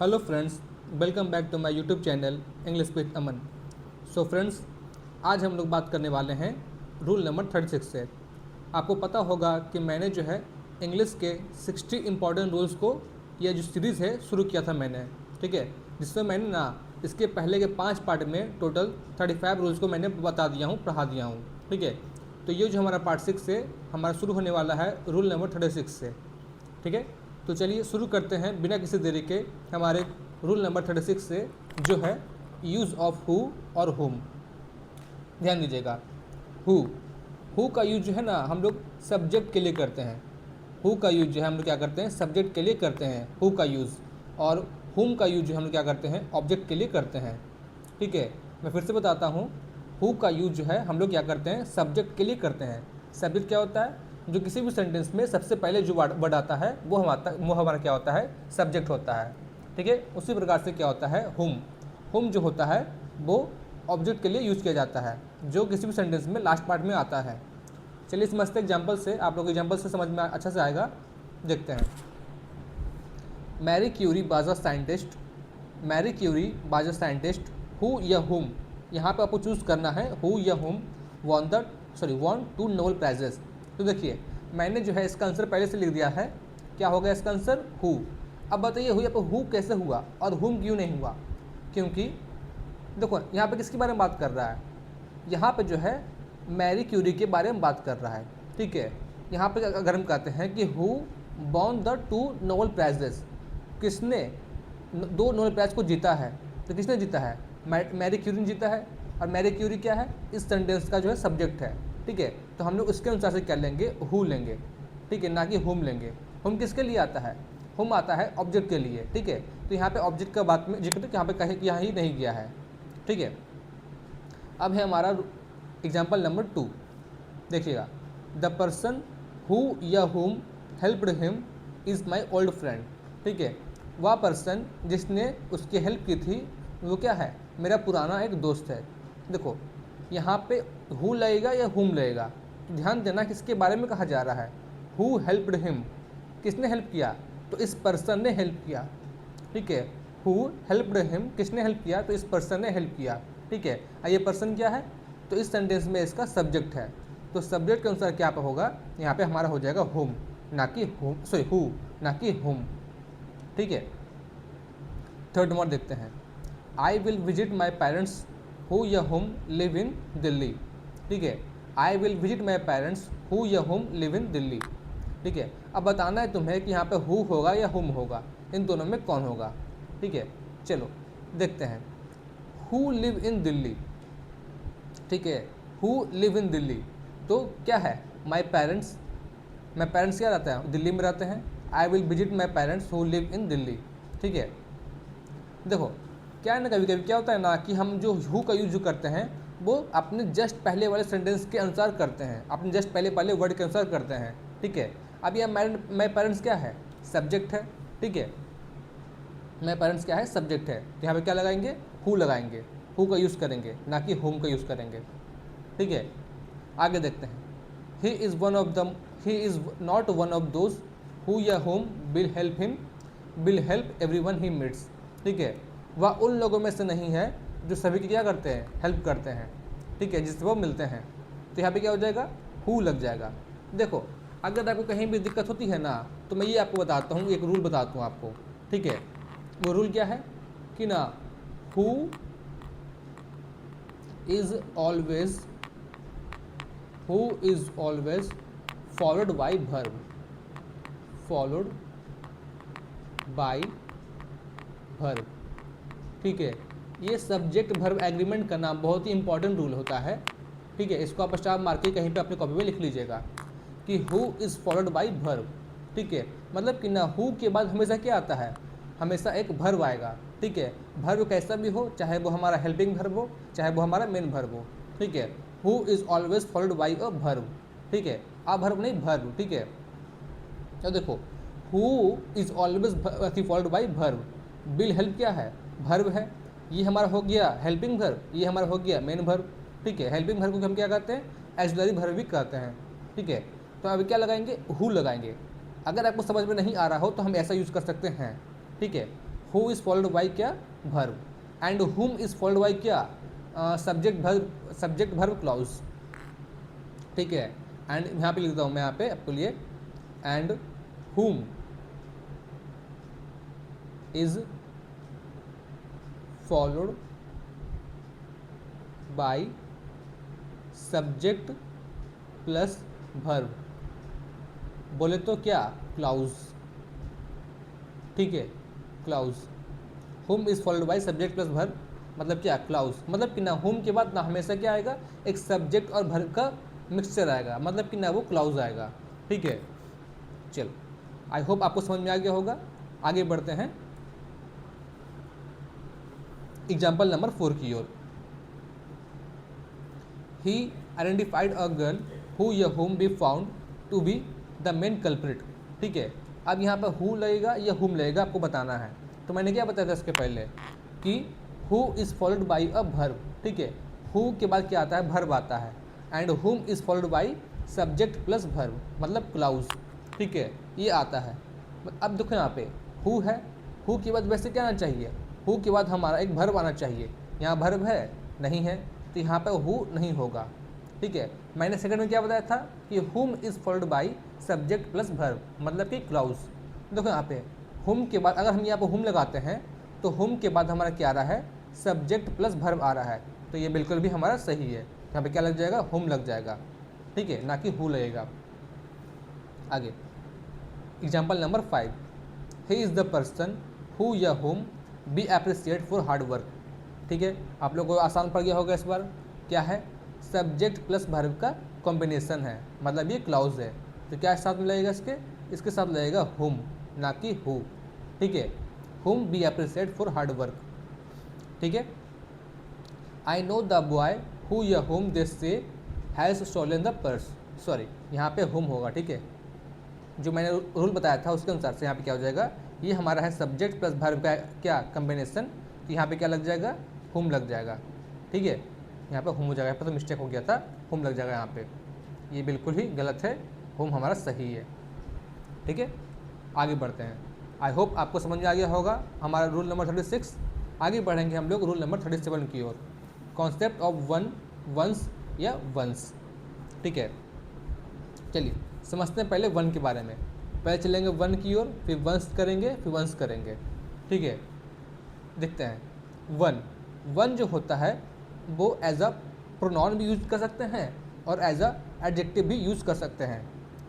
Hello friends, welcome back to my YouTube channel English with Aman. So friends, आज हम लोग बात करने वाले हैं रूल नंबर 36 से। आपको पता होगा कि मैंने जो है इंग्लिश के 60 इंपॉर्टेंट रूल्स को, यह जो सीरीज़ है शुरू किया था मैंने, ठीक है, जिसमें मैंने ना इसके पहले के 5 पार्ट में टोटल 35 रूल्स को मैंने बता दिया हूँ, पढ़ा दिया हूँ, ठीक है। तो ये जो हमारा पार्ट 6 है, हमारा शुरू होने वाला है रूल नंबर 36 से, ठीक है। तो चलिए शुरू करते हैं बिना किसी देरी के हमारे रूल नंबर 36 से, जो है यूज़ ऑफ हु और हुम। ध्यान दीजिएगा, हु का यूज जो है ना हम लोग सब्जेक्ट के लिए करते हैं। हु का यूज जो है हम लोग क्या करते हैं, सब्जेक्ट के लिए करते हैं हु का यूज़। और हुम का यूज जो हम लोग क्या करते हैं, ऑब्जेक्ट के लिए करते हैं, ठीक है। मैं फिर से बताता हूँ, हु का यूज जो है हम लोग क्या करते हैं, सब्जेक्ट के लिए करते हैं। सब्जेक्ट क्या होता है, जो किसी भी सेंटेंस में सबसे पहले जो वर्ड आता है वो हमारा क्या होता है, सब्जेक्ट होता है, ठीक है। उसी प्रकार से क्या होता है, हुम जो होता है वो ऑब्जेक्ट के लिए यूज किया जाता है, जो किसी भी सेंटेंस में लास्ट पार्ट में आता है। चलिए समझते हैं एग्जाम्पल से, आप लोग एग्जाम्पल से समझ में अच्छा से आएगा। देखते हैं, Marie Curie was a scientist. Marie Curie was a scientist who या हुम, यहाँ पे आपको चूज़ करना है हु या हुम वॉन 2 नोबेल प्राइजेस। तो देखिए, मैंने जो है इसका आंसर पहले से लिख दिया है। क्या होगा इसका आंसर, हु। अब बताइए हु, यहाँ पर हु कैसे हुआ और हुम क्यों नहीं हुआ? क्योंकि देखो यहाँ पे किसके बारे में बात कर रहा है, यहाँ पे जो है मैरी क्यूरी के बारे में बात कर रहा है, ठीक है। यहाँ पे अगर हम कहते हैं कि हु वॉन 2 नोबेल प्राइजेस, किसने 2 नोबेल प्राइज को जीता है, तो किसने जीता है, मैरी क्यूरी ने जीता है। और मैरी क्यूरी क्या है, इस सेंटेंस का जो है सब्जेक्ट है, ठीक है। तो हम लोग उसके अनुसार से क्या लेंगे, हु लेंगे, ठीक है, ना कि हुम लेंगे। हुम किसके लिए आता है, हुम आता है ऑब्जेक्ट के लिए, ठीक है। तो यहाँ पे ऑब्जेक्ट का बात में जिक्र यहाँ पे कहे कि यहाँ ही नहीं गया है, ठीक है। अब है हमारा एग्जाम्पल नंबर 2। देखिएगा, द पर्सन हु या हुम helped him is my old friend, ठीक है। वह पर्सन जिसने उसकी हेल्प की थी वो क्या है, मेरा पुराना एक दोस्त है। देखो यहाँ पे हु लगेगा या हुम लगेगा, ध्यान देना किसके बारे में कहा जा रहा है, हु हेल्प्ड हिम, किसने हेल्प किया, तो इस पर्सन ने हेल्प किया, ठीक है। हु हेल्प्ड हिम, किसने हेल्प किया, तो इस पर्सन ने हेल्प किया, ठीक है। ये पर्सन क्या है, तो इस सेंटेंस में इसका सब्जेक्ट है। तो सब्जेक्ट के अनुसार क्या पे होगा, यहाँ पे हमारा हो जाएगा हुम, ना कि हुम, सॉरी हु, ना कि हुम, ठीक है। थर्ड नंबर देखते हैं, I will visit my parents who या हुम लिव इन दिल्ली, ठीक है। I will visit my parents who या हुम लिव इन दिल्ली, ठीक है। अब बताना है तुम्हें कि यहाँ पे हु होगा या हुम होगा, इन दोनों में कौन होगा, ठीक है। चलो देखते हैं, हु लिव इन दिल्ली, ठीक है, हु लिव इन दिल्ली, तो क्या है, माई पेरेंट्स, माई पेरेंट्स क्या रहते हैं, दिल्ली में रहते हैं। I will visit my parents who live in Delhi, ठीक है। देखो क्या है ना, कभी कभी क्या होता है ना कि हम जो हु का यूज करते हैं वो अपने जस्ट पहले वाले सेंटेंस के अनुसार करते हैं, अपने जस्ट पहले वाले वर्ड के अनुसार करते हैं, ठीक है। अब यह माई पेरेंट्स क्या है, सब्जेक्ट है, ठीक है। माई पेरेंट्स क्या है, सब्जेक्ट है, तो यहाँ पे क्या लगाएंगे, हु लगाएंगे, हु का यूज़ करेंगे, ना कि होम का यूज़ करेंगे, ठीक है। आगे देखते हैं, he is one of the, he is not one of those who या whom will help him, will help every one he meets, ठीक है। वह उन लोगों में से नहीं है जो सभी की क्या करते हैं, हेल्प करते हैं, ठीक है, जिससे वो मिलते हैं। तो यहाँ पे क्या हो जाएगा, हु लग जाएगा। देखो अगर आपको कहीं भी दिक्कत होती है ना, तो मैं ये आपको बताता हूँ, एक रूल बताता हूँ आपको, ठीक है। वो रूल क्या है कि ना, who is always, who is always followed by verb, followed by verb, ठीक है। ये सब्जेक्ट वर्ब एग्रीमेंट का नाम बहुत ही इंपॉर्टेंट रूल होता है, ठीक है। इसको आप स्टार मार के कहीं पे अपने कॉपी में लिख लीजिएगा कि who is followed by verb, ठीक है। मतलब कि ना हु के बाद हमेशा क्या आता है, हमेशा एक वर्ब आएगा, ठीक है। वर्ब कैसा भी हो, चाहे वो हमारा हेल्पिंग वर्ब हो, चाहे वो हमारा मेन वर्ब हो, ठीक है। Who is always followed by a verb, ठीक है, आ वर्ब नहीं वर्ब, ठीक है। तो देखो who is always followed by verb, will help क्या है, वर्ब है, ये हमारा हो गया हेल्पिंग वर्ब, ये हमारा हो गया मेन वर्ब, ठीक है। हेल्पिंग वर्ब को हम क्या कहते हैं, एक्सिलरी वर्ब भी कहते हैं, ठीक है। तो अभी क्या लगाएंगे, हु लगाएंगे। अगर आपको समझ में नहीं आ रहा हो तो हम ऐसा यूज़ कर सकते हैं, ठीक है। हु इज़ फॉलोड बाई क्या, वर्ब, एंड हुम इज़ फॉलोड बाई क्या, सब्जेक्ट वर्ब क्लॉज, ठीक है। एंड यहाँ पे लिखता हूँ मैं यहाँ पे आपके लिए, and whom is followed by subject plus verb, बोले तो क्या, क्लाउज, ठीक है, clause. Whom is followed by subject plus verb मतलब क्या, क्लाउज, मतलब कि ना हुम के बाद ना हमेशा क्या आएगा, एक सब्जेक्ट और वर्ब का मिक्सचर आएगा, मतलब कि ना वो क्लाउज आएगा, ठीक है। चलो, आई होप आपको समझ में आ गया होगा। आगे बढ़ते हैं एग्जाम्पल नंबर 4 की ओर। He identified a girl who या whom be found to be the main culprit, ठीक है। अब यहाँ पर हु लगेगा या हुम लगेगा आपको बताना है। तो मैंने क्या बताया था इसके पहले कि who is followed by a verb, ठीक है। हु के बाद क्या आता है, वर्ब आता है, एंड हुम is followed by subject plus verb मतलब क्लाउज, ठीक है, ये आता है। अब देखो यहाँ पे हु है, हु के बाद वैसे क्या आना चाहिए, हु के बाद हमारा एक वर्ब आना चाहिए, यहाँ वर्ब है नहीं है, तो यहाँ पर हु नहीं होगा, ठीक है। मैंने सेकंड में क्या बताया था कि हुम is followed by subject plus verb मतलब कि क्लाउज। देखो यहाँ पे हुम के बाद अगर हम यहाँ पर हुम लगाते हैं तो हुम के बाद हमारा क्या आ रहा है, सब्जेक्ट प्लस वर्ब आ रहा है, तो ये बिल्कुल भी हमारा सही है। यहाँ पे क्या लग जाएगा, हुम लग जाएगा, ठीक है, ना कि हु लगेगा। आगे example number 5, he is the person who या whom be appreciate for hard work, ठीक है। आप लोग को आसान पड़ गया होगा इस बार, क्या है, सब्जेक्ट प्लस वर्ब का कॉम्बिनेशन है, मतलब ये क्लाउज है, तो क्या साथ में लगेगा इसके साथ लगेगा हुम ना कि हु, ठीक है। Whom be appreciate for hard work, ठीक है। I know the boy who या whom they say has stolen the purse, sorry यहाँ पे हुम होगा, ठीक है। जो मैंने रूल बताया था उसके अनुसार से यहाँ पे क्या हो जाएगा, ये हमारा है सब्जेक्ट प्लस वर्ब का क्या कम्बिनेशन, तो यहाँ पे क्या लग जाएगा, हुम लग जाएगा, ठीक है। यहाँ पे हुम हो जाएगा, यहाँ पे तो मिस्टेक हो गया था, हुम लग जाएगा यहाँ पे, ये बिल्कुल ही गलत है, हुम हमारा सही है, ठीक है। आगे बढ़ते हैं, आई होप आपको समझ में आ गया होगा हमारा रूल नंबर 36। आगे बढ़ेंगे हम लोग रूल नंबर 37 की ओर, कॉन्सेप्ट ऑफ वन, वंस या वंस, ठीक है। चलिए समझते हैं पहले वन के बारे में, पहले चलेंगे वन की ओर, फिर वंस करेंगे, फिर वंस करेंगे, ठीक है। देखते हैं वन जो होता है वो एज अ प्रोनाउन भी यूज कर सकते हैं और एज अ एडजेक्टिव भी यूज कर सकते हैं,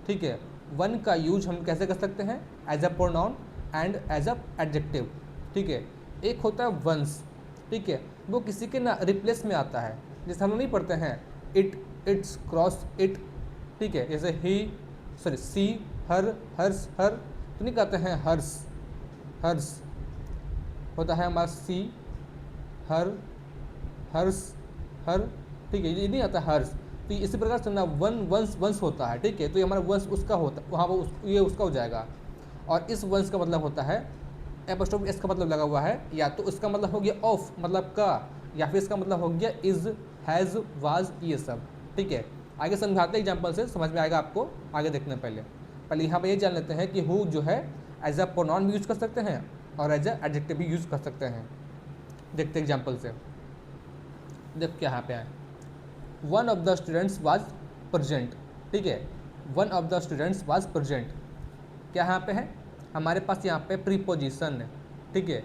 ठीक है। वन का यूज हम कैसे कर सकते हैं, as a pronoun and as a adjective, ठीक है। एक होता है वंस, ठीक है, वो किसी के ना रिप्लेस में आता है, जैसे हम लोग नहीं पढ़ते हैं इट, इट्स, क्रॉस इट, ठीक है, जैसे ही, सॉरी सी, हर, हर्ष, हर, तो नहीं कहते हैं हर्ष, हर्ष होता है हमारा सी, हर, हर्ष, हर, ठीक है, ये नहीं आता हर्ष, तो इसी प्रकार से ना वन वंश वंश होता है, ठीक है। तो ये हमारा वंश उसका होता है, वहाँ पर ये उसका हो जाएगा। और इस वंश का मतलब होता है, एपोस्ट्रोफी एस का मतलब लगा हुआ है, या तो इसका मतलब हो गया ऑफ मतलब का, या फिर इसका मतलब हो गया इज, हैज़, वाज, ये सब, ठीक है। आगे समझाते हैं एग्जाम्पल से, समझ में आएगा आपको, आगे देखने पहले यहाँ पर ये जान लेते हैं कि हु जो है एज अ प्रोनाउन भी यूज कर सकते हैं और एज अ एडजेक्टिव भी यूज कर सकते हैं। देखते हैं एग्जाम्पल से, देख क्या यहाँ पे है, one of the students was present, ठीक है, one of the students was present, क्या यहाँ पे है, हमारे पास यहाँ पे प्रीपोजिशन है, ठीक है,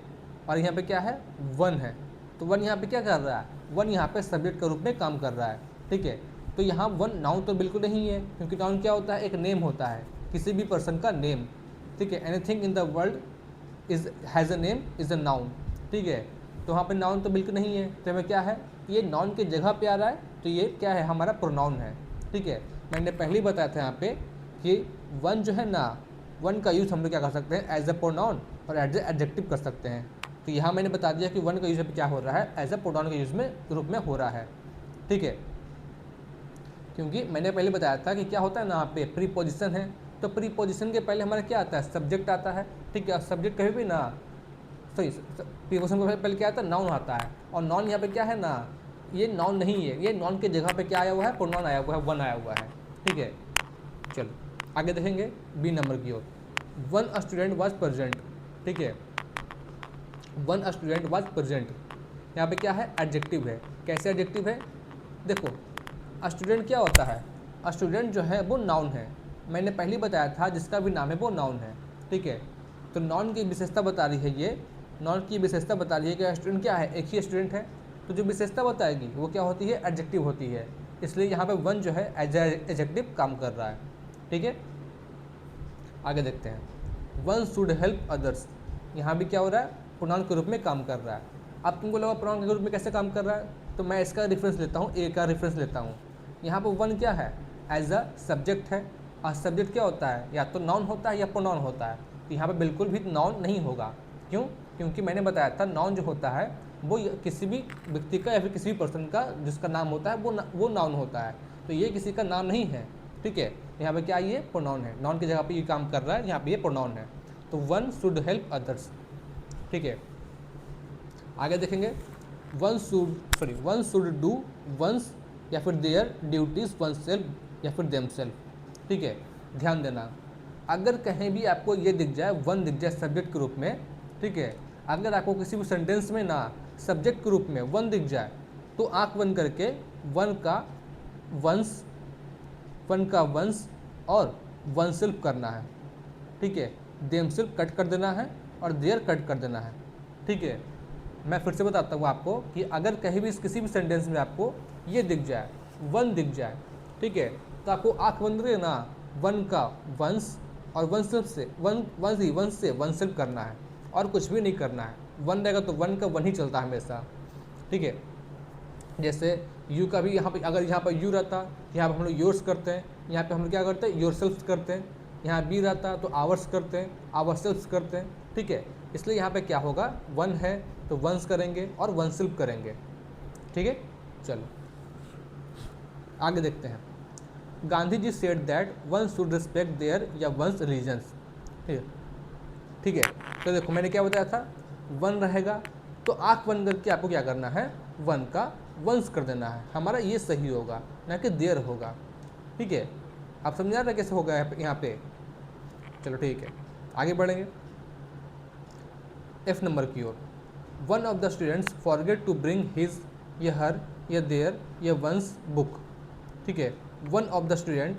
और यहाँ पे क्या है, वन है, तो वन यहाँ पे क्या कर रहा है, वन यहाँ पे सब्जेक्ट के रूप में काम कर रहा है, ठीक है। तो यहाँ वन नाउन तो बिल्कुल नहीं है, क्योंकि नाउन क्या होता है, एक नेम होता है, किसी भी पर्सन का नेम, ठीक है। Anything in the world is has a name is a noun, ठीक है। तो वहाँ पे नाउन तो बिल्कुल नहीं है, तो हमें क्या है, ये नाउन की जगह पे आ रहा है, तो ये क्या है, हमारा प्रोनाउन है, ठीक है। मैंने पहले ही बताया था यहाँ पे कि वन जो है ना, वन का यूज़ हम लोग क्या कर सकते हैं, एज अ प्रोनाउन और एज अ एडजेक्टिव कर सकते हैं। तो यहाँ मैंने बता दिया कि वन का यूज़ क्या हो रहा है, एज अ प्रोनाउन के यूज़ में रूप में हो रहा है, ठीक है। क्योंकि मैंने पहले बताया था कि क्या होता है ना, यहाँ पे प्रीपोजिशन है, तो प्रीपोजिशन के पहले हमारा क्या आता है, सब्जेक्ट आता है, ठीक है। सब्जेक्ट कभी भी ना, सही प्रीपोजिशन के पहले क्या आता है, नाउन आता है, और नाउन यहाँ पे क्या है ना, ये नाउन नहीं है, ये नाउन की जगह पे क्या आया हुआ है, प्रोनाउन आया हुआ है, वन आया हुआ है, ठीक है। चलो आगे देखेंगे बी नंबर की ओर, वन स्टूडेंट वाज प्रेजेंट, ठीक है। वन स्टूडेंट वाज प्रेजेंट, यहाँ पे क्या है, एडजेक्टिव है। कैसे एडजेक्टिव है, देखो स्टूडेंट क्या होता है, स्टूडेंट जो है वो नाउन है, मैंने पहले ही बताया था जिसका भी नाम है वो नाउन है, ठीक है। तो नाउन की विशेषता बता रही है ये, नाउन की विशेषता बता रही है कि स्टूडेंट क्या है, एक ही स्टूडेंट है, तो जो विशेषता बताएगी वो क्या होती है, एडजेक्टिव होती है, इसलिए यहाँ पे वन जो है एज एडजेक्टिव काम कर रहा है, ठीक है। आगे देखते हैं, वन शुड हेल्प अदर्स, यहाँ भी क्या हो रहा है, प्रोनाउन के रूप में काम कर रहा है। अब तुमको लगा प्रोनाउन के रूप में कैसे काम कर रहा है, तो मैं इसका रेफरेंस लेता हूँ, ए का रेफरेंस लेता हूँ। यहाँ पर वन क्या है, एज अ सब्जेक्ट है, और सब्जेक्ट क्या होता है, या तो नाउन होता है या प्रोनाउन होता है, तो यहाँ पर बिल्कुल भी नाउन नहीं होगा। क्यों, क्योंकि मैंने बताया था नाउन जो होता है वो किसी भी व्यक्ति का या फिर किसी भी पर्सन का जिसका नाम होता है वो नाउन होता है, तो ये किसी का नाम नहीं है, ठीक है। यहाँ पे क्या, ये प्रोनाउन है, नाउन की जगह पे ये काम कर रहा है, यहाँ पे ये प्रोनाउन है, तो वन शुड हेल्प अदर्स, ठीक है। आगे देखेंगे, वन शुड डू वंस या फिर देयर ड्यूटीज वन सेल्फ या फिर देम सेल्फ, ठीक है। ध्यान देना, अगर कहीं भी आपको ये दिख जाए, वन दिख जाए सब्जेक्ट के रूप में, ठीक है, अगर आपको किसी भी सेंटेंस में ना सब्जेक्ट के रूप में वन दिख जाए, तो आंख बंद करके वन का वंस और वन सेल्फ करना है, ठीक है। देम सेल्फ कट कर देना है और देयर कट कर देना है, ठीक है। मैं फिर से बताता हूँ आपको कि अगर कहीं भी किसी भी सेंटेंस में आपको ये दिख जाए, वन दिख जाए, ठीक है, तो आपको आंख बंद करके ना वन का वंस और वन से वन सेल्फ करना है, और कुछ भी नहीं करना है। वन रहेगा तो वन का वन ही चलता है हमेशा, ठीक है। जैसे यू का भी यहाँ पे, अगर यहाँ पर यू रहता, यहाँ पर हम लोग योर्स करते हैं, यहाँ पे हम लोग क्या करते हैं, योर सेल्फ करते हैं। यहाँ बी रहता तो आवर्स करते हैं, आवर सेल्फ करते हैं, ठीक है। इसलिए यहाँ पे क्या होगा, वन है तो वंस करेंगे और वन सेल्फ करेंगे, ठीक है। चलो आगे देखते हैं, Gandhi ji said that one should respect their या वंस रिलीजन्स, ठीक है। तो देखो मैंने क्या बताया था, वन रहेगा तो आंख बंद करके आपको क्या करना है, वन का वंस कर देना है, हमारा ये सही होगा, ना कि देयर होगा, ठीक है। आप समझा रहे कैसे होगा यहाँ पे, चलो ठीक है। आगे बढ़ेंगे एफ नंबर की ओर, one of the students forget to bring his या हर या देयर या वंस बुक, ठीक है। One of the student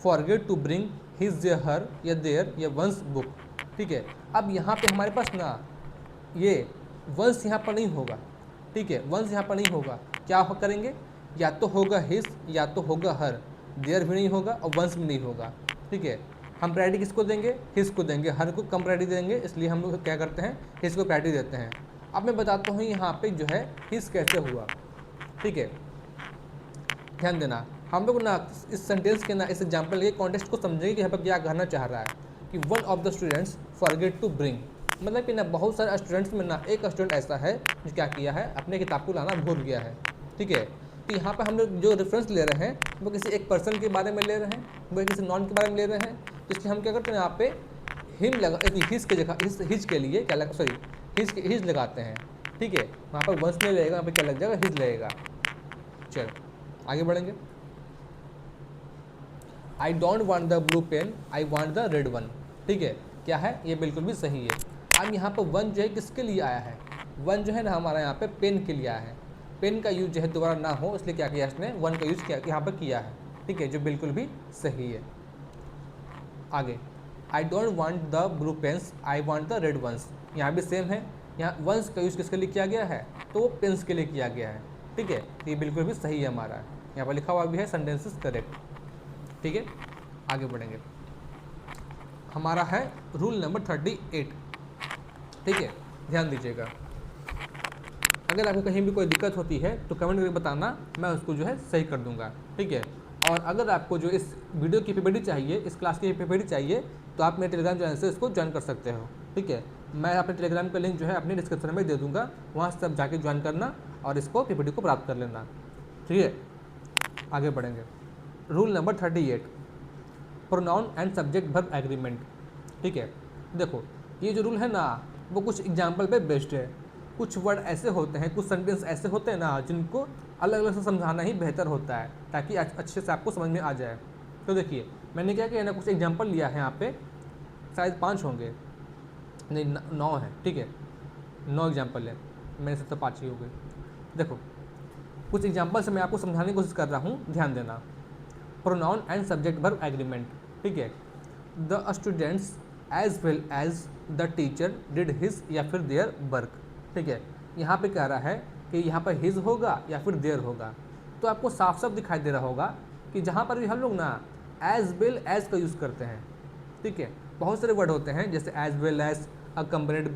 forget to bring his या हर या देयर या वंस बुक, ठीक है। अब यहाँ पे हमारे पास ना ये वंस यहाँ पर नहीं होगा, ठीक है, वंस यहाँ पर नहीं होगा, क्या करेंगे, या तो होगा हिज या तो होगा हर, देयर भी नहीं होगा और वंस भी नहीं होगा, ठीक है। हम प्रायोरिटी किसको देंगे, हिज को देंगे, हर को कम प्रायोरिटी देंगे, इसलिए हम लोग क्या करते हैं, हिज को प्रायोरिटी देते हैं। अब मैं बताता हूँ यहाँ पे जो है हिज कैसे हुआ, ठीक है। ध्यान देना, हम लोग ना इस सेंटेंस के ना इस एग्जाम्पल के कॉन्टेक्स्ट को समझेंगे कि यहाँ पर क्या कहना चाह रहा है कि one of the students forget to bring, मतलब कि ना बहुत सारे स्टूडेंट्स में ना एक स्टूडेंट ऐसा है जो क्या किया है, अपने किताब को लाना भूल गया है, ठीक है। तो यहाँ पर हम लोग जो रेफरेंस ले रहे हैं वो किसी एक पर्सन के बारे में ले रहे हैं, वो किसी नॉन के बारे में ले रहे हैं, तो इसलिए हम क्या करते हैं, यहाँ पे हिम लगा, हिज के जगह हिज के लिए क्या लगा, सॉरी हिज लगाते हैं, ठीक है। वहाँ पर वंस नहीं लगेगा, यहाँ पे क्या लग जाएगा, हिज लगेगा। चलो आगे बढ़ेंगे, I don't want the blue pen, I want the red one, ठीक है। क्या है, ये बिल्कुल भी सही है। अब यहाँ पर वन जो है किसके लिए आया है, वन जो है ना हमारा यहाँ पे पेन के लिए आया है, पेन का यूज जो है दोबारा ना हो इसलिए क्या किया इसने, वन का यूज किया यहाँ पर किया है, ठीक है, जो बिल्कुल भी सही है। आगे, I don't want the blue pens, I want the red ones, यहाँ भी सेम है, यहाँ वंस का यूज किसके लिए किया गया है, तो वो पेन्स के लिए किया गया है, ठीक है। तो ये बिल्कुल भी सही है हमारा, यहाँ पर लिखा हुआ भी है सेंटेंसेस करेक्ट, ठीक है। आगे बढ़ेंगे, हमारा है रूल नंबर 38, ठीक है। ध्यान दीजिएगा, अगर आपको कहीं भी कोई दिक्कत होती है तो कमेंट करके बताना, मैं उसको जो है सही कर दूंगा, ठीक है। और अगर आपको जो इस वीडियो की पीपीटी चाहिए, इस क्लास की पीपीटी चाहिए, तो आप मेरे टेलीग्राम चैनल से इसको ज्वाइन कर सकते हो, ठीक है। मैं अपने टेलीग्राम का लिंक जो है अपने डिस्क्रिप्शन में दे दूँगा, वहाँ से सब जाके ज्वाइन करना और इसको पीपीटी को प्राप्त कर लेना, ठीक है। आगे बढ़ेंगे, rule number 38, pronoun and subject verb agreement, ठीक है। देखो ये जो रूल है ना वो कुछ एग्जाम्पल पे बेस्ड है, कुछ वर्ड ऐसे होते हैं, कुछ सेंटेंस ऐसे होते हैं ना जिनको अलग अलग से समझाना ही बेहतर होता है ताकि अच्छे से आपको समझ में आ जाए। तो देखिए मैंने क्या किया ना, कुछ एग्जांपल लिया है, यहाँ पे शायद 5 होंगे, नहीं 9 है, ठीक है। 9 एग्जाम्पल है, मेरे से तो 5 ही हो गए। देखो कुछ एग्जाम्पल से मैं आपको समझाने की कोशिश कर रहा हूँ, ध्यान देना। Pronoun and subject verb agreement, ठीक है। The students as well as the teacher did his या फिर देयर वर्क, ठीक है। यहाँ पे कह रहा है कि यहाँ पर हिज होगा या फिर देयर होगा, तो आपको साफ साफ दिखाई दे रहा होगा कि जहाँ पर भी हम लोग ना एज वेल एज का यूज़ करते हैं, ठीक है। बहुत सारे वर्ड होते हैं जैसे as well as, accompanied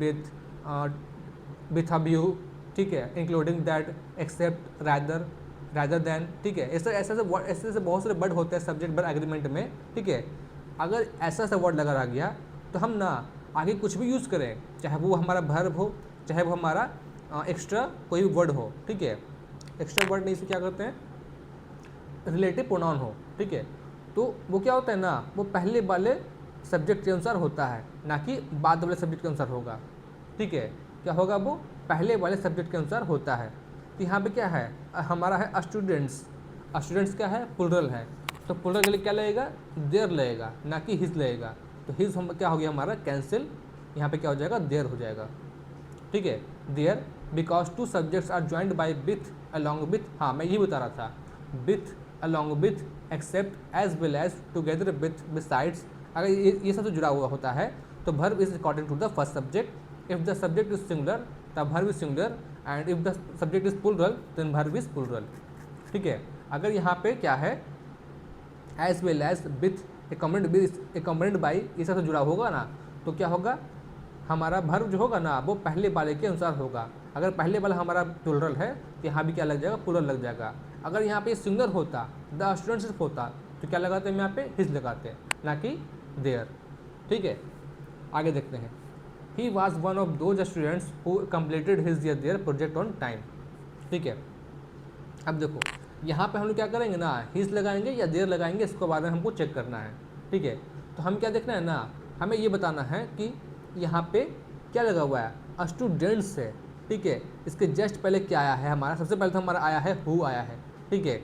with a view, ठीक है, including that, except, rather than, ठीक है। ऐसे ऐसे ऐसे बहुत सारे वर्ड होते हैं सब्जेक्ट वर्ब एग्रीमेंट में, ठीक है। अगर ऐसा ऐसा वर्ड लगा रह गया तो हम ना आगे कुछ भी यूज़ करें, चाहे वो हमारा वर्ब हो, चाहे वो हमारा एक्स्ट्रा कोई भी वर्ड हो, ठीक है। एक्स्ट्रा वर्ड नहीं से क्या करते हैं, रिलेटिव प्रोनाउन हो, ठीक है। तो वो क्या होता है ना, वो पहले वाले सब्जेक्ट के अनुसार होता है, ना कि बाद वाले सब्जेक्ट के अनुसार होगा, ठीक है। क्या होगा, वो पहले वाले सब्जेक्ट के अनुसार होता है। तो यहाँ पे क्या है, हमारा है स्टूडेंट्स, स्टूडेंट्स क्या है, प्लुरल है, तो प्लुरल के लिए क्या लगेगा, देयर लगेगा, ना कि हिज लगेगा। तो हिज हम क्या हो गया हमारा कैंसिल, यहाँ पे क्या हो जाएगा, देयर हो जाएगा, ठीक है। There because two subjects are joined by with along with, हाँ मैं यही बता रहा था, with along with except as well as together with besides. अगर ये सब जो जुड़ा हुआ होता है तो verb is according to the first subject. If the subject is singular तब verb is singular, and if the subject is plural then verb is plural, ठीक है। अगर यहाँ पे क्या है, as well as with accompanied by, ये सब जुड़ा होगा ना, तो क्या होगा, हमारा वर्ब जो होगा ना वो पहले वाले के अनुसार होगा। अगर पहले वाला हमारा प्लुरल है तो यहाँ भी क्या लग जाएगा, प्लुरल लग जाएगा। अगर यहाँ पे सिंगुलर होता, द स्टूडेंट सिर्फ होता, तो क्या लगाते हैं, यहाँ पे हिज लगाते हैं, ना कि देयर, ठीक है। आगे देखते हैं, he was one of those students who completed his या देयर प्रोजेक्ट ऑन टाइम, ठीक है। अब देखो यहाँ पे हम लोग क्या करेंगे ना, हिज लगाएंगे या देयर लगाएंगे, इसको बाद में हमको चेक करना है, ठीक है। तो हम क्या देखना है ना, हमें ये बताना है कि यहाँ पे क्या लगा हुआ है, स्टूडेंट्स है, ठीक है। इसके जस्ट पहले क्या आया है हमारा, सबसे पहले तो हमारा आया है हु आया है, ठीक है।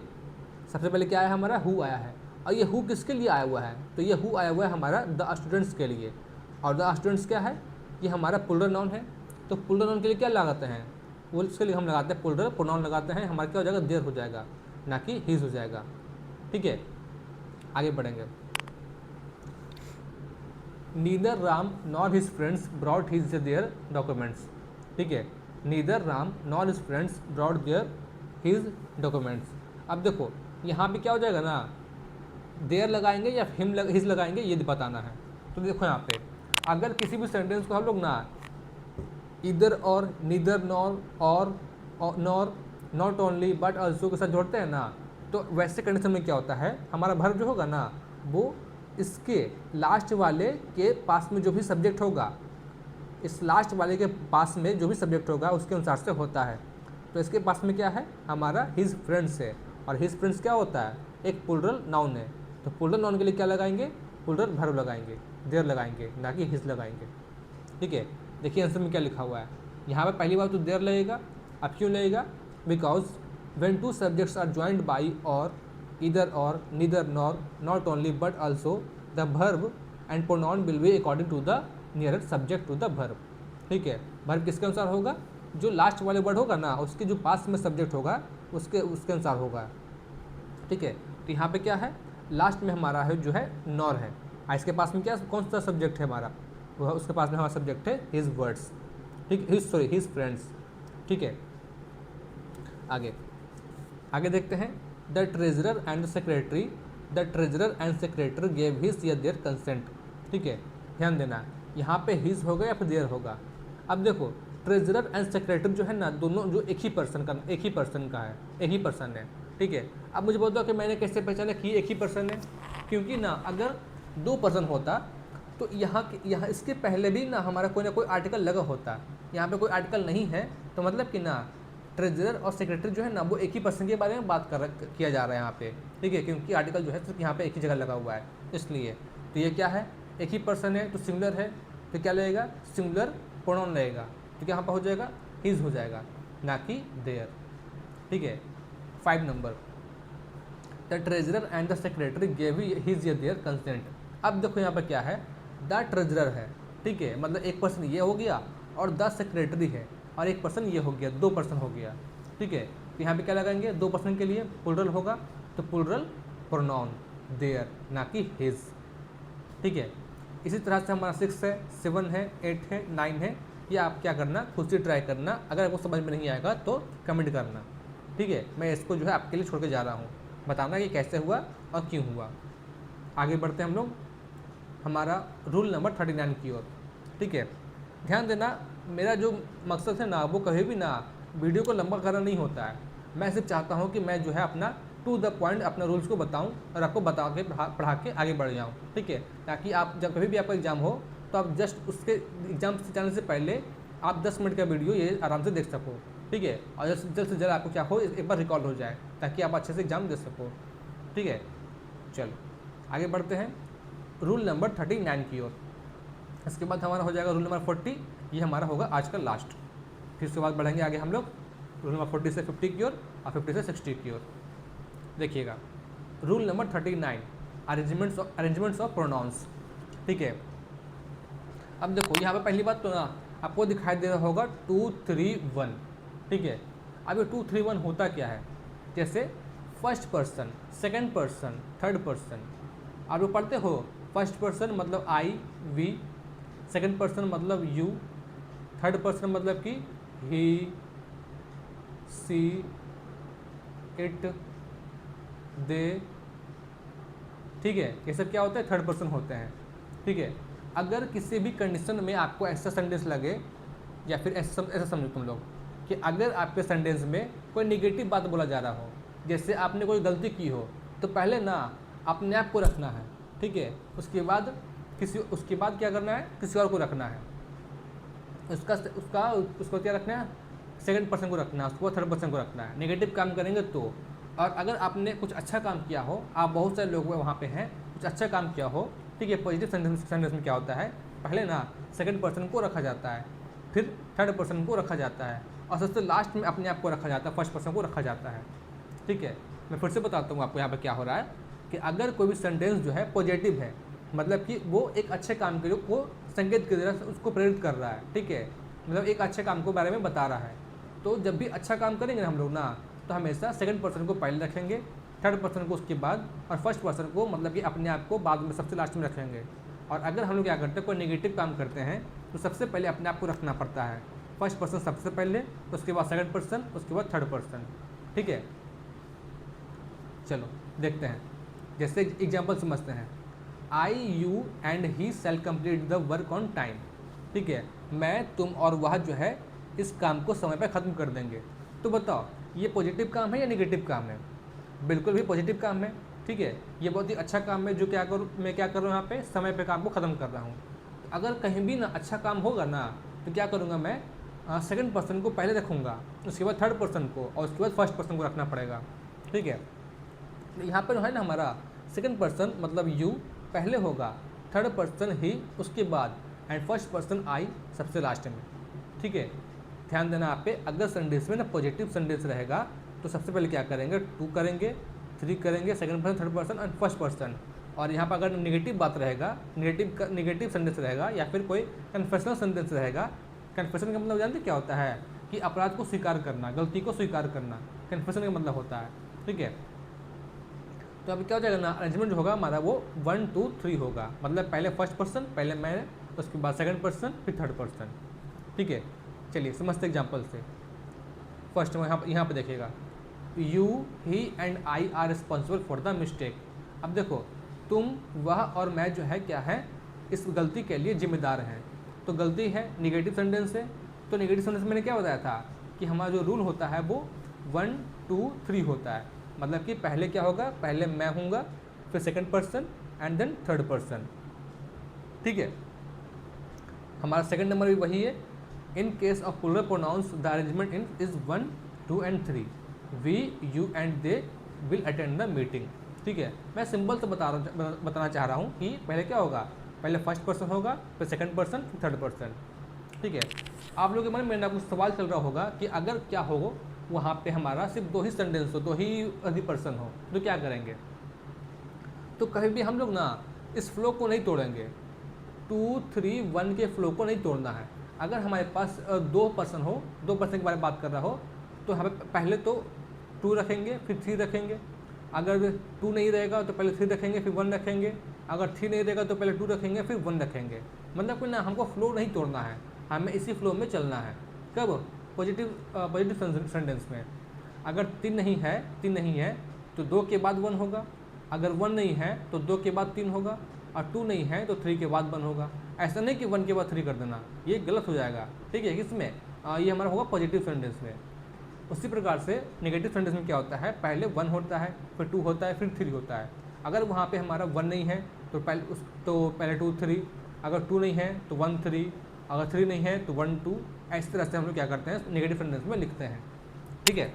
सबसे पहले क्या आया है हमारा, हु आया है, और ये हु किसके लिए आया हुआ है, तो ये हु आया हुआ है हमारा द स्टूडेंट्स के लिए। और द स्टूडेंट्स क्या है, ये हमारा प्लुरल नाउन है, तो प्लुरल नाउन के लिए क्या लगाते हैं, वो इसके लिए हम लगाते हैं प्लुरल प्रोनाउन लगाते हैं, हमारा क्या हो जाएगा, देयर हो जाएगा, ना कि हिज हो जाएगा, ठीक है। आगे बढ़ेंगे, neither Ram nor his friends brought his their documents, ठीक है। Neither Ram nor his friends brought their his documents. अब देखो यहाँ पे क्या हो जाएगा ना, देयर लगाएंगे या हिज लगाएंगे, ये बताना है। तो देखो यहाँ पे अगर किसी भी सेंटेंस को हम लोग ना इधर और नीदर नॉर और nor not only but also के साथ जोड़ते हैं ना, तो वैसे कंडीशन में क्या होता है, हमारा वर्ब जो होगा ना वो इसके लास्ट वाले के पास में जो भी सब्जेक्ट होगा, इस लास्ट वाले के पास में जो भी सब्जेक्ट होगा उसके अनुसार से होता है। तो इसके पास में क्या है, हमारा हिज फ्रेंड्स है, और हिज फ्रेंड्स क्या होता है, एक प्लुरल नाउन है। तो प्लुरल नाउन के लिए क्या लगाएंगे, प्लुरल वर्ब लगाएंगे, देयर लगाएंगे, ना कि हिज लगाएंगे, ठीक है। देखिए आंसर में क्या लिखा हुआ है, यहाँ पे पहली बार तो देयर लगेगा। अब क्यों लगेगा, because when two subjects are joined by और either or neither nor not only but also the verb and pronoun will be according to the nearest subject to the verb, ठीक है। verb किसके अनुसार होगा, जो लास्ट वाले word होगा ना उसके जो पास में सब्जेक्ट होगा उसके अनुसार होगा, ठीक है। तो यहाँ पे क्या है, लास्ट में हमारा है जो है नॉर है, इसके पास में क्या कौन सा सब्जेक्ट है हमारा, वह उसके पास में हमारा सब्जेक्ट है हिज वर्ड्स, ठीक, हिज फ्रेंड्स, ठीक है। आगे देखते हैं, the treasurer and the secretary gave his या देयर कंसेंट, ठीक है। ध्यान देना यहाँ पे हिज होगा या फिर देयर होगा। अब देखो ट्रेजरर एंड सेक्रेटरी जो है ना, दोनों जो एक ही पर्सन का है, एक ही पर्सन है, ठीक है। अब मुझे बोलता कि मैंने कैसे पहचाना कि एक ही पर्सन है, क्योंकि ना अगर दो पर्सन होता तो यहाँ इसके पहले भी ना हमारा कोई ना कोई आर्टिकल लगा होता, यहाँ पे कोई आर्टिकल नहीं है, तो मतलब कि ना ट्रेजरर और सेक्रेटरी जो है ना वो एक ही पर्सन के बारे में बात किया जा रहा है यहाँ पे, ठीक है, क्योंकि आर्टिकल जो है सिर्फ यहाँ पे एक ही जगह लगा हुआ है इसलिए। तो ये क्या है, एक ही पर्सन है तो सिंगुलर है, तो क्या लगेगा, सिंगुलर प्रोनाउन लगेगा, तो यहाँ पर हो जाएगा हिज हो जाएगा, ना कि देयर, ठीक है। 5 number, the treasurer and the secretary gave his या देयर कंसेंट। अब देखो यहाँ पर क्या है, द ट्रेजरर है, ठीक है, मतलब एक पर्सन ये हो गया और द सेक्रेटरी है, और एक पर्सन ये हो गया, 2 पर्सन हो गया। ठीक है, तो यहाँ पे क्या लगाएंगे, 2 पर्सन के लिए प्लुरल होगा, तो प्लुरल प्रोनाउन देयर, ना कि हिज। ठीक है, इसी तरह से हमारा 6 है, 7 है, 8 है, 9 है। ये आप क्या करना, खुद से ट्राई करना, अगर आपको समझ में नहीं आएगा तो कमेंट करना। ठीक है, मैं इसको जो है आपके लिए छोड़ के जा रहा हूँ, बताना कि कैसे हुआ और क्यों हुआ। आगे बढ़ते हैं हम लोग हमारा रूल नंबर 39 की ओर। ठीक है, ध्यान देना, मेरा जो मकसद है ना, वो कभी भी ना वीडियो को लंबा करना नहीं होता है। मैं सिर्फ चाहता हूँ कि मैं जो है अपना टू द पॉइंट अपना रूल्स को बताऊँ और आपको बता के पढ़ा के आगे बढ़ जाऊँ। ठीक है, ताकि आप जब कभी भी आपका एग्ज़ाम हो तो आप जस्ट उसके एग्ज़ाम से जाने से पहले आप 10 मिनट का वीडियो ये आराम से देख सको। ठीक है, और जल्द से जल्द आपको क्या हो, एक बार रिकॉल हो जाए, ताकि आप अच्छे से एग्ज़ाम दे सको। ठीक है, चलो आगे बढ़ते हैं रूल नंबर 39 की ओर। इसके बाद हमारा हो जाएगा रूल नंबर 40, ये हमारा होगा आज का लास्ट। फिर उसके बाद बढ़ेंगे आगे हम लोग रूल नंबर 40 से 50 की ओर और 50 से 60 की ओर। देखिएगा rule number 39, arrangements of pronouns. ठीक है, अब देखो यहाँ पे पहली बात तो ना आपको दिखाई दे रहा होगा 2 3 1। ठीक है, अब ये 2 3 1 होता क्या है, जैसे first person, second person, third person. आप लोग पढ़ते हो, फर्स्ट पर्सन मतलब आई वी, सेकंड पर्सन मतलब यू, थर्ड पर्सन मतलब कि ही सी इट दे। ठीक है, ये सब क्या होता है, थर्ड पर्सन होते हैं। ठीक है, अगर किसी भी कंडीशन में आपको ऐसा सेंटेंस लगे, या फिर ऐसा समझो तुम लोग कि अगर आपके सेंटेंस में कोई निगेटिव बात बोला जा रहा हो, जैसे आपने कोई गलती की हो, तो पहले ना अपने आप को रखना है। ठीक है, उसके बाद क्या करना है, किसी और को रखना है। उसको क्या रखना है, सेकंड पर्सन को रखना है, उसको थर्ड पर्सन को रखना है। नेगेटिव काम करेंगे तो। और अगर आपने कुछ अच्छा काम किया हो, आप बहुत सारे लोग वहाँ पे हैं, कुछ अच्छा काम किया हो, ठीक है, पॉजिटिव सेंटेंस में क्या होता है, पहले ना सेकंड पर्सन को रखा जाता है, फिर थर्ड पर्सन को रखा जाता है, और सबसे लास्ट में अपने आप को रखा जाता है, फर्स्ट पर्सन को रखा जाता है। ठीक है, मैं फिर से बताता हूँ आपको यहाँ पर क्या हो रहा है कि अगर कोई भी सेंटेंस जो है पॉजिटिव है, मतलब कि वो एक अच्छे काम के लिए वो संकेत की तरह से उसको प्रेरित कर रहा है। ठीक है, मतलब एक अच्छे काम के बारे में बता रहा है। तो जब भी अच्छा काम करेंगे हम लोग ना, तो हमेशा सेकंड पर्सन को पहले रखेंगे, थर्ड पर्सन को उसके बाद, और फर्स्ट पर्सन को मतलब कि अपने आप को बाद में सबसे लास्ट में रखेंगे। और अगर हम लोग क्या करते हैं, कोई नेगेटिव काम करते हैं, तो सबसे पहले अपने आप को रखना पड़ता है। फर्स्ट पर्सन सबसे पहले, उसके बाद सेकंड पर्सन, उसके बाद थर्ड पर्सन। ठीक है, चलो देखते हैं, जैसे एग्जाम्पल समझते हैं। I you and he shall complete the work on time. ठीक है, मैं, तुम और वह जो है इस काम को समय पर ख़त्म कर देंगे। तो बताओ, ये पॉजिटिव काम है या नेगेटिव काम है? बिल्कुल भी पॉजिटिव काम है। ठीक है, ये बहुत ही अच्छा काम है, जो मैं क्या कर रहा हूँ यहाँ पे, समय पे काम को ख़त्म कर रहा हूँ। अगर कहीं भी ना अच्छा काम होगा ना, तो क्या करूँगा मैं, सेकंड पर्सन को पहले रखूँगा, उसके बाद थर्ड पर्सन को, और उसके बाद फर्स्ट पर्सन को रखना पड़ेगा। ठीक है, यहाँ पर है ना हमारा सेकंड पर्सन मतलब यू पहले होगा, थर्ड पर्सन ही उसके बाद, एंड फर्स्ट पर्सन आई सबसे लास्ट में। ठीक है, ध्यान देना आप पे, अगर सेंटेंस में ना पॉजिटिव सेंटेंस रहेगा तो सबसे पहले क्या करेंगे, 2 करेंगे, 3 करेंगे, second person, third person and first person. और यहाँ पर अगर नेगेटिव बात रहेगा, नेगेटिव सेंटेंस रहेगा, या फिर कोई कन्फेशनल सेंटेंस रहेगा। कन्फेशन का मतलब जानते क्या होता है, कि अपराध को स्वीकार करना, गलती को स्वीकार करना, कन्फेशन का मतलब होता है। ठीक है, तो अभी क्या हो जाएगा ना, अरेंजमेंट जो होगा हमारा वो 1 2 3 होगा, मतलब पहले फर्स्ट पर्सन, पहले मैं, उसके बाद सेकंड पर्सन, फिर थर्ड पर्सन। ठीक है, चलिए समझते एग्जाम्पल से। फर्स्ट में यहाँ पे देखिएगा, you he and I R responsible for the mistake. अब देखो, तुम, वह और मैं जो है क्या है, इस गलती के लिए जिम्मेदार हैं। तो गलती है, निगेटिव सेंटेंस है, तो निगेटिव सेंटेंस मैंने क्या बताया था कि हमारा जो रूल होता है वो 1 2 3 होता है। मतलब कि पहले क्या होगा, पहले मैं हूँगा, फिर second person and then third person. ठीक है, हमारा सेकंड नंबर भी वही है। In case of plural pronouns the arrangement in is 1 2 and 3, we you and they will attend the meeting. ठीक है, मैं सिंपल से बताना चाह रहा हूँ कि पहले क्या होगा, पहले फर्स्ट पर्सन होगा, फिर सेकंड पर्सन, फिर थर्ड पर्सन। ठीक है, आप लोगों के मन में ना कुछ सवाल चल रहा होगा कि अगर क्या हो वहाँ पे हमारा सिर्फ 2 ही सेंटेंस हो, 2 ही अधिक पर्सन हो, तो क्या करेंगे? तो कभी भी हम लोग ना इस फ्लो को नहीं तोड़ेंगे, 2 3 1 के फ्लो को नहीं तोड़ना है। अगर हमारे पास 2 पर्सन हो, 2 पर्सन के बारे में बात कर रहा हो, तो हमें पहले तो 2 रखेंगे फिर 3 रखेंगे। अगर 2 नहीं रहेगा तो पहले 3 रखेंगे फिर 1 रखेंगे। अगर 3 नहीं रहेगा तो पहले 2 रखेंगे फिर 1 रखेंगे। मतलब कि ना हमको फ्लो नहीं तोड़ना है, हमें इसी फ्लो में चलना है। कब? पॉजिटिव सेंटेंस में। अगर 3 नहीं है तो 2 के बाद 1 होगा। अगर 1 नहीं है तो 2 के बाद 3 होगा, और 2 नहीं है तो 3 के बाद 1 होगा। ऐसा नहीं कि 1 के बाद 3 कर देना, ये गलत हो जाएगा। ठीक है, किसमें? ये हमारा होगा पॉजिटिव सेंटेंस में। उसी प्रकार से नेगेटिव सेंटेंस में क्या होता है, पहले 1 होता है फिर 2 होता है फिर 3 होता है। अगर वहाँ पे हमारा 1 नहीं है तो पहले 2 3, अगर 2 नहीं है तो 1 3, अगर 3 नहीं है तो 1 2। इस तरह से हम लोग क्या करते हैं, नेगेटिव सेंटेंस में लिखते हैं। ठीक है,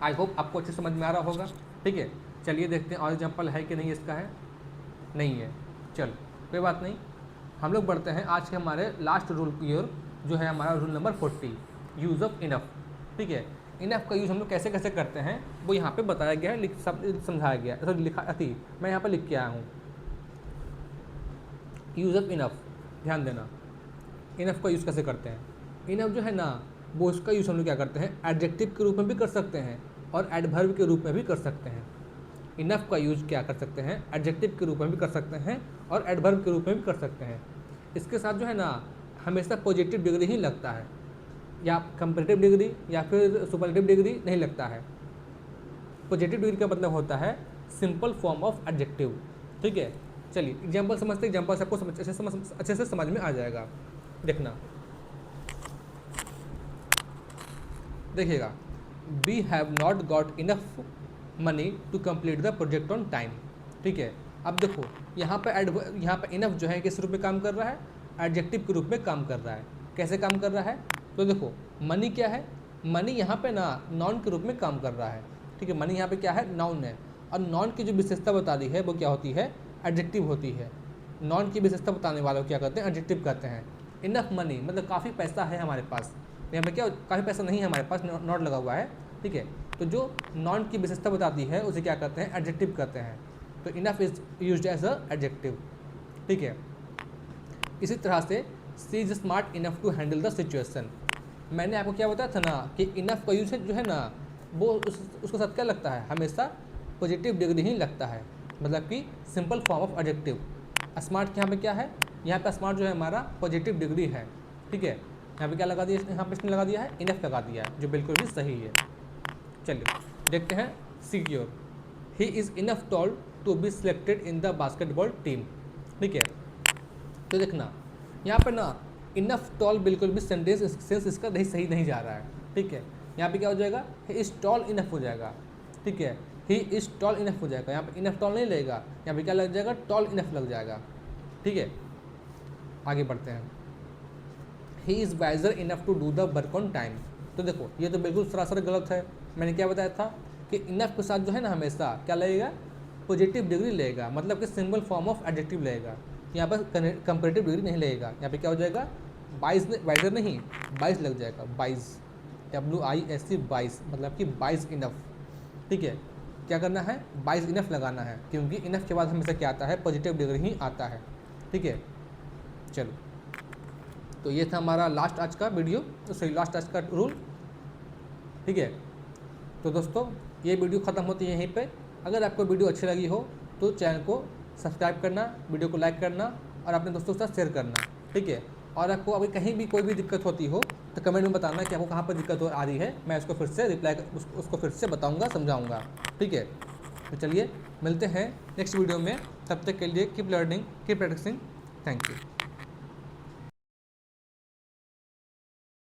आई होप आपको अच्छे समझ में आ रहा होगा। ठीक है, चलिए देखते हैं और एग्जाम्पल है कि नहीं इसका है, नहीं है। चलो कोई बात नहीं, हम लोग बढ़ते हैं आज के हमारे लास्ट रूल की ओर, जो है हमारा rule number 40, use of enough. ठीक है, इनफ का यूज़ हम लोग कैसे कैसे करते हैं वो यहाँ पे बताया गया है, समझाया गया है, लिखा थी, मैं यहाँ पर लिख के आया हूँ। यूज़ ऑफ इनफ, ध्यान देना, इनफ का यूज़ कैसे करते हैं। इनफ जो है ना, वो उसका यूज़ हम लोग क्या करते हैं, एडजेक्टिव के रूप में भी कर सकते हैं और एडवर्ब के रूप में भी कर सकते हैं। इनफ का यूज़ क्या कर सकते हैं, एडजेक्टिव के रूप में भी कर सकते हैं और एडवर्ब के रूप में भी कर सकते हैं। इसके साथ जो है ना, हमेशा पॉजिटिव डिग्री ही लगता है, या कंपैरेटिव डिग्री या फिर सुपरलेटिव डिग्री नहीं लगता है। पॉजिटिव डिग्री का मतलब होता है सिंपल फॉर्म ऑफ एडजेक्टिव। ठीक है, चलिए एग्जाम्पल समझते हैं, एग्जाम्पल से आपको अच्छे से समझ में आ जाएगा। देखना, देखिएगा, we have not got enough money to complete the project on time. ठीक है, अब देखो यहाँ पे इनफ जो है किस रूप में काम कर रहा है, एडजेक्टिव के रूप में काम कर रहा है। कैसे काम कर रहा है, तो देखो मनी क्या है, मनी यहाँ पे ना नॉन के रूप में काम कर रहा है। ठीक है, मनी यहाँ पे क्या है, नाउन है, और नॉन की जो विशेषता बता दी है वो क्या होती है, एडजेक्टिव होती है। नॉन की विशेषता बताने वाले को क्या कहते हैं, एडजेक्टिव कहते हैं। इनफ मनी मतलब काफ़ी पैसा है हमारे पास, यहाँ पे क्या काफ़ी पैसा नहीं है हमारे पास, नॉट लगा हुआ है। ठीक है, तो जो नॉन की विशेषता बताती है उसे क्या कहते हैं, एडजेक्टिव कहते हैं। तो enough is used as a adjective. ठीक है, इसी तरह से she is smart enough to handle the situation. मैंने आपको क्या बताया था ना कि इनफ का यूज जो है ना, वो उसके साथ क्या लगता है, हमेशा पॉजिटिव डिग्री ही लगता है, मतलब कि simple form of adjective. Smart यहाँ पे क्या है, यहाँ पे स्मार्ट जो है हमारा पॉजिटिव डिग्री है। ठीक है, यहाँ पे क्या लगा दिया, यहाँ पे इसने लगा दिया है, इनफ लगा दिया है, जो बिल्कुल भी सही है। चलिए देखते हैं, secure, he is enough tall to be selected in the basketball team. ठीक है, तो देखना यहाँ पे ना इनफ टॉल बिल्कुल भी सेंस इसका सही नहीं जा रहा है। ठीक है, यहाँ पे क्या हो जाएगा, ही इज़ टॉल इनफ हो जाएगा। ठीक है, ही इज़ टॉल इनफ हो जाएगा, यहाँ पे इनफ टॉल नहीं लगेगा, यहाँ पे क्या लग जाएगा, टॉल इनफ लग जाएगा। ठीक है, आगे बढ़ते हैं, he is wiser enough to do the work on time. तो देखो ये तो बिल्कुल सरासर गलत है। मैंने क्या बताया था कि इनफ के साथ जो है ना हमेशा क्या लगेगा, पॉजिटिव डिग्री लगेगा, मतलब कि सिंपल फॉर्म ऑफ एडजेक्टिव लगेगा। यहाँ पर कंपैरेटिव डिग्री नहीं लगेगा, यहाँ पे क्या हो जाएगा, वाइजर नहीं 22 लग जाएगा, 22, WISE 22, मतलब कि 22 इनफ। ठीक है, क्या करना है, 22 इनफ लगाना है, क्योंकि इनफ के बाद हमेशा क्या आता है, पॉजिटिव डिग्री ही आता है। ठीक है, चलो तो ये था हमारा लास्ट आज का वीडियो, लास्ट आज का रूल। ठीक है, तो दोस्तों ये वीडियो ख़त्म होती है यहीं पे। अगर आपको वीडियो अच्छी लगी हो तो चैनल को सब्सक्राइब करना, वीडियो को लाइक करना और अपने दोस्तों के साथ शेयर करना। ठीक है, और आपको अभी कहीं भी कोई भी दिक्कत होती हो तो कमेंट में बताना कि आपको कहाँ पर दिक्कत आ रही है, मैं उसको फिर से उसको फिर से बताऊँगा, समझाऊँगा। ठीक है, तो चलिए मिलते हैं नेक्स्ट वीडियो में, तब तक के लिए keep learning, keep practising. Thank you.